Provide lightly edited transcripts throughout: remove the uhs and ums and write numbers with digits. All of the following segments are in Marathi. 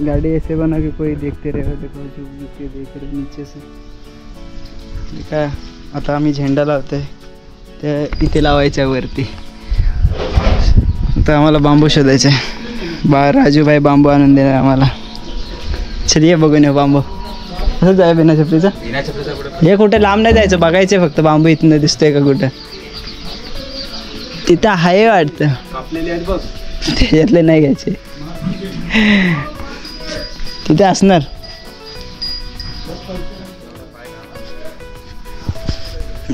गाड़ी ऐसे बना कि कोई देखते रहे, देखो जो के देख रहे नीचे से। काय आता आम्ही झेंडा लावतोय ते इथे लावायच्या वरती। आता आम्हाला बांबू शोधायचे, राजूभाई बांबू आणून देणार आम्हाला। चलिए बघून येऊ बांबू। कसं जाय बिना छपरीचा? हे कुठे लांब नाही जायचं, बघायचे फक्त बांबू इथनं दिसतोय का कुठं। तिथं आहे वाटतं, त्याच्यातले नाही घ्यायचे, तिथे असणार।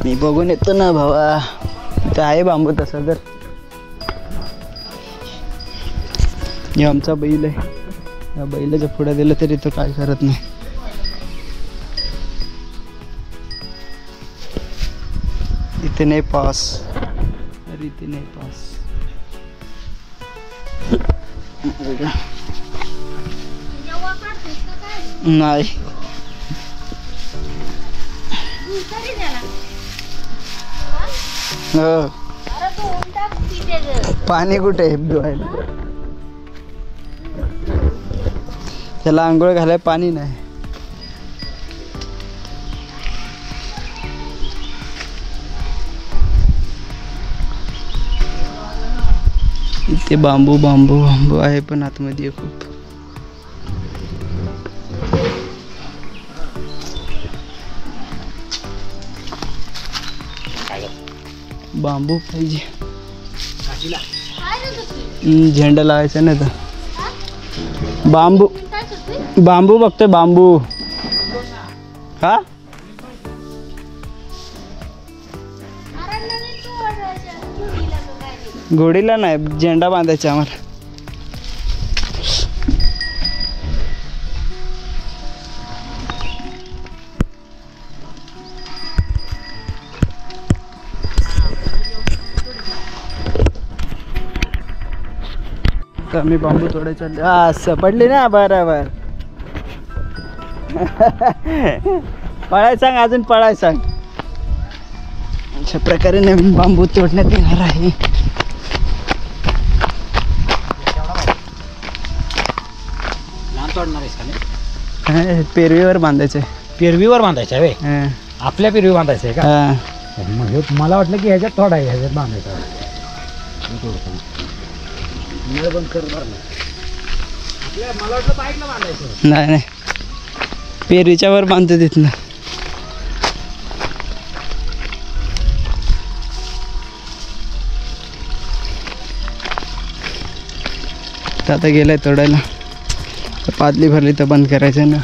मी बघून येतो ना भावा, तिथे आहे बांबू तसा तर। हे आमचा बैल आहे, या बैलाच्या पुढे दिलं तरी तो काय करत नाही। इथे नाही पास, अरे इथे नाही पास। नाही पाणी कुठे आहे धुवायला? त्याला आंघोळ घालाय पाणी नाही। इथे बांबू बांबू बांबू आहे पण आतमध्ये खूप। बांबू पाहिजे, झेंडा लावायचा ना तर। बांबू बांबू बघतोय बांबू। हा घोडीला नाही, झेंडा बांधायचा आम्हाला। आम्ही बांबू तोडायचा, पडली ना बरोबर। पळाय सांग, अजून पळाय सांग। अशा प्रकारे नवीन बांबू तोडण्यात येणार आहे। पेरवीवर बांधायचं। पेरवीवर बांधायचं आहे? आपल्या पेरवी बांधायचं आहे का? मग मला वाटलं की ह्याच्यात थोडा आहे, ह्याच्यात बांधायचं। मला वाटलं बाईकला बांधायचं। नाही नाही, पेरीच्या वर बांधतो तिथनं। आता गेलाय तोडायला, पातली भरली तर बंद करायचं ना।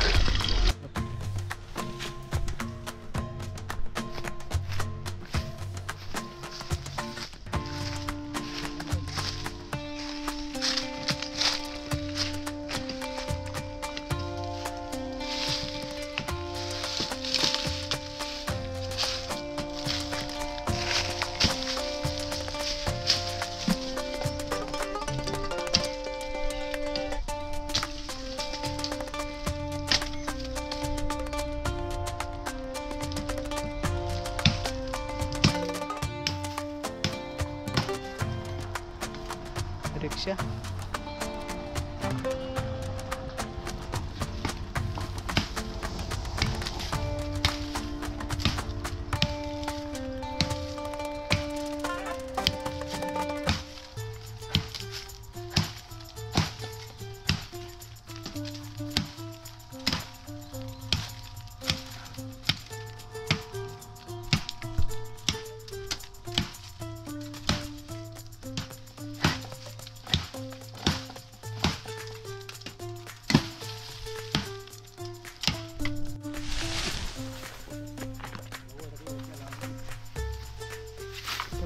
रिक्षा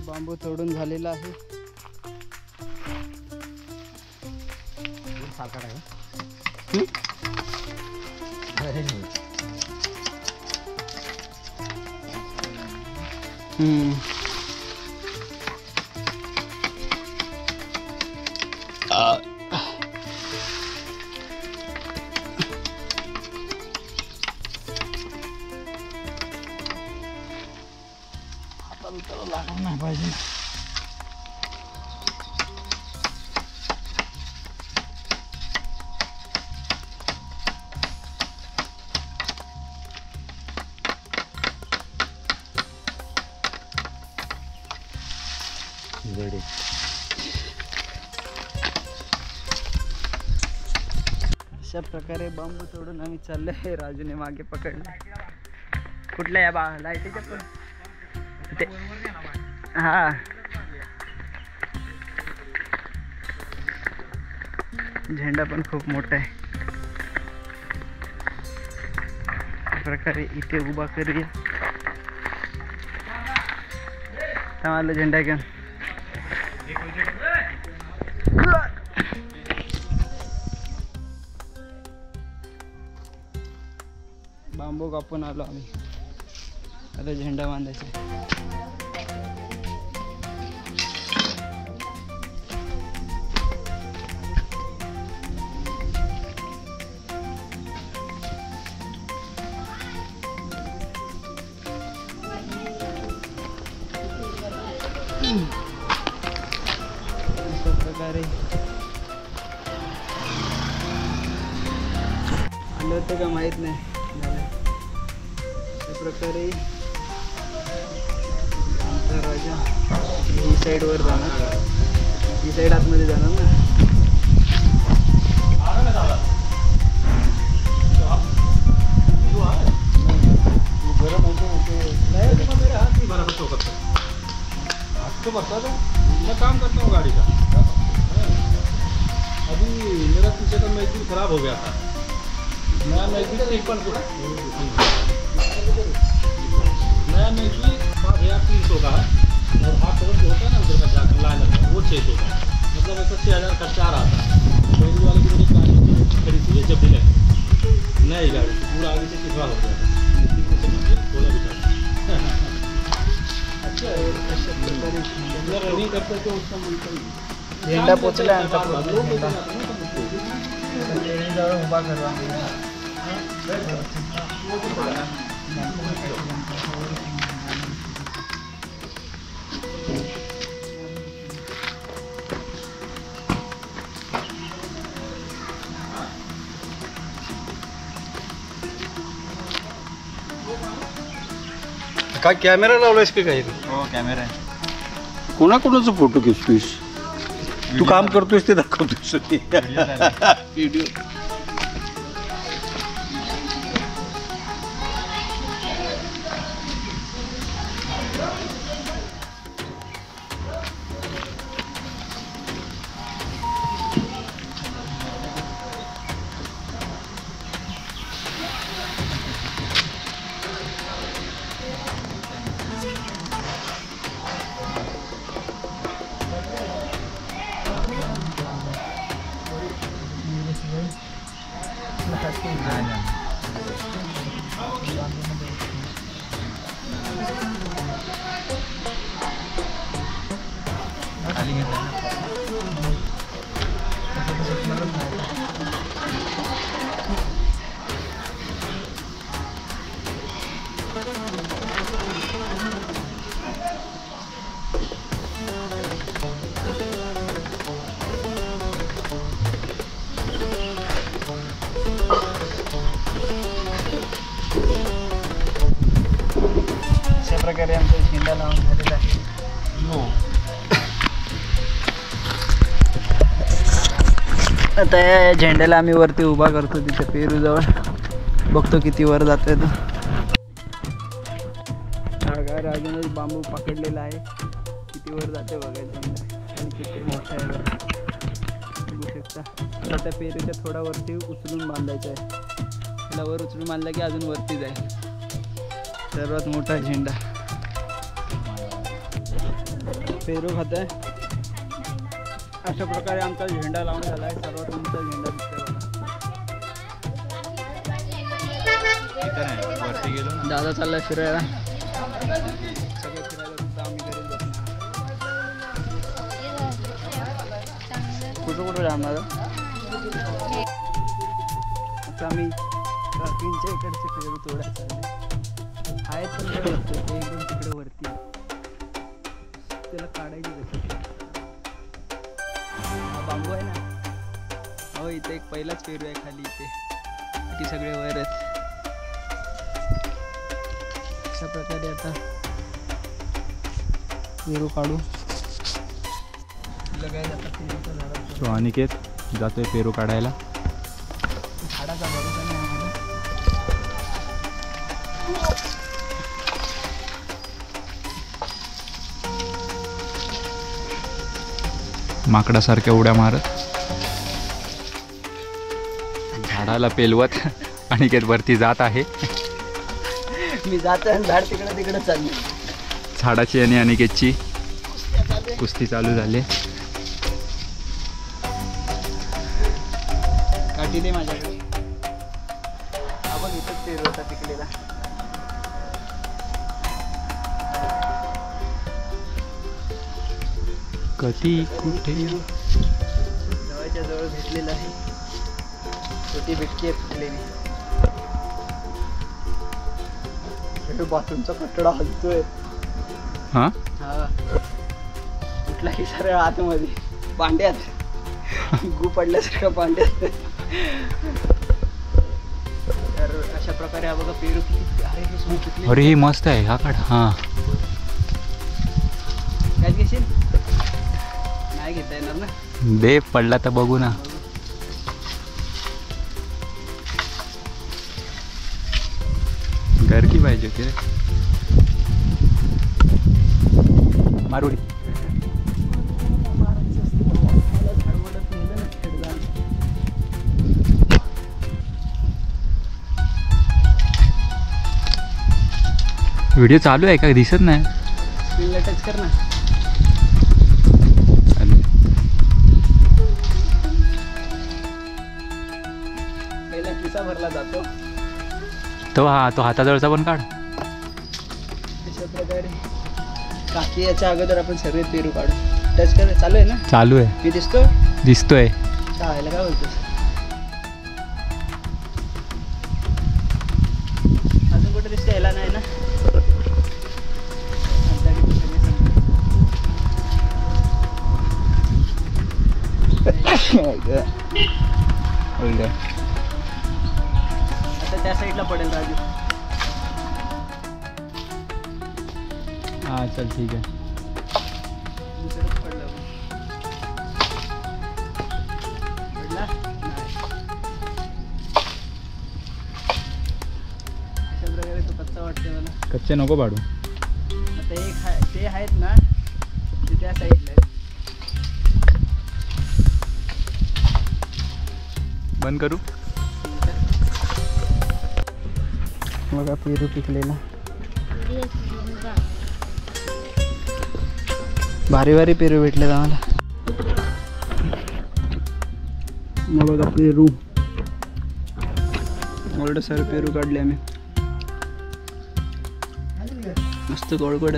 बांबू तोडून झालेला आहे। लागणार नाही पाहिजे। ऑलरेडी. अशा प्रकारे बांबू तोडून आम्ही चाललोय. राजूने मागे पकडला. कुठल्या या लाईटीच्या पण हा झेंडा पण खूप मोठा आहे. प्रकारे इथे उभा करूया. आलं झेंडा घेऊन. बांबू कापून आलो आम्ही. आता झेंडा बांधायचा. अशा प्रकारे आलं होतं का माहीत नाही. अशा प्रकारे आमचा राजा ही साईड वर जाणार. ही साईड आतमध्ये जाणार ना. तो बता दो, मैं काम करता हूँ गाड़ी का. अभी मेरा पीछे का मैजिक खराब हो गया था. नया मैजिक नया मैजिक 5300 का है. और हाथ जो होता है ना उधर का जाकर लाइनर का वो 600 का. मतलब ऐसा 6000 खर्चा आ रहा था. पहली वाली की मेरी गाड़ी खड़ी थी जब भी नई गाड़ी पूरा आगे से खराब हो गया था. थोड़ा बिठा रनिंग करते तो उसका झेंडा पोचला आमचा. उभा करवा. काय कॅमेरा लावलायस की काही? हो कॅमेरा आहे. कोणाकोणाचा फोटो घेतोयस? तू काम करतोयस ते दाखवतोयस. व्हिडिओ अशा प्रकारे आमचा झेंडा लावून झालेला आहे. आता या झेंड्याला आम्ही वरती उभा करतो तिथे पेरूजवळ. बघतो किती वर जातोय तो. राजूने बांबू पकडलेला आहे. किती वर जाते बघायचं आणि किती मोठा आहे बघू शकता. आता त्या पेरूच्या थोडा वरती उचलून बांधायचं आहे. त्याला वर उचलून बांधला की अजून वरती जाईल. सर्वात मोठा झेंडा पेरू खात आहे. अशा प्रकारे आमचा झेंडा लावून झाला आहे. सर्वात उंच झेंडा दिसतोय बघा. दादा चालला फिरायला. सगळे फिरायला सुद्धा आम्ही घरी बसणार. कुठं जाणार आता आम्ही काकींच्या इकडचे पेरू तोडायला चालले आहेत. पण एकदम तिकडे वरती त्याला काढायची कसं. बांबू आहे ना. हो इथे एक पहिलाच पेरू आहे खाली. इथे बाकी सगळे वर आहेत. अशा प्रकारे आता पेरू काढू. बघा काय जातात पेरूच्या झाडावर. तो अनिकेत जातोय पेरू काढायला. झाडाचा भरोसा नाही आम्हाला. माकडासारख्या उड्या मारत झाडाला पेलवत अनिकेत वरती जात आहे. मी जातो आणि झाड तिकडे तिकडे चालले. झाडाची आणि अनिकेतची कुस्ती चालू झाली. काठी दे माझ्याकडे. हा बघ इथंच पेरू होता पिकलेला. कधी कुठे जवळच्या जवळ भेटलेला आहे. छोटी बिटकी आहे फुटलेली. बाथरूमचा कटडा हलतोय. हा हा कुठला की सरळ आतमध्ये पांड्यात गु पडल्यासारखं पांड्यात. तर अशा प्रकारे हा बघा पेरू किती. अरे हे सोन पिकले. अरे हे मस्त आहे हा काढ. हा काय घेशील. नाही घेता येणार ना. दे पडला तर बघू ना. घर की पाहिजे होती रे. मारुडी व्हिडिओ चालू आहे का दिसत नाही. स्क्रीनला टच कर ना. चालू. पहिला किस्सा भरला जातो. तो हाताजवळचा पण काढ. अशा प्रकारे काकी याच्या अगोदर आपण सर्व पेरू काढू. टच कर. चालू आहे ना. चालू आहे. मी दिसतो. दिसतोय. चालायला काय बोलतोस. अजून कुठे दिसतं. यायला नाही ना. आता त्या साईडला पडेल राजू. हा चल ठीक आहे. दुसरंच पडलं. पडला नाही. अशा प्रकारे तो कच्चा वाटतोय मला. कच्चे नको पाडू. आता एक ते आहेत ना ते त्या साईडला आहेत. बंद करू. बघा पेरू पिकलेला. भारी भारी पेरू भेटले आम्हाला. मग बघा पेरू. एवढं सारे पेरू काढले आम्ही. मस्त गोडगोड.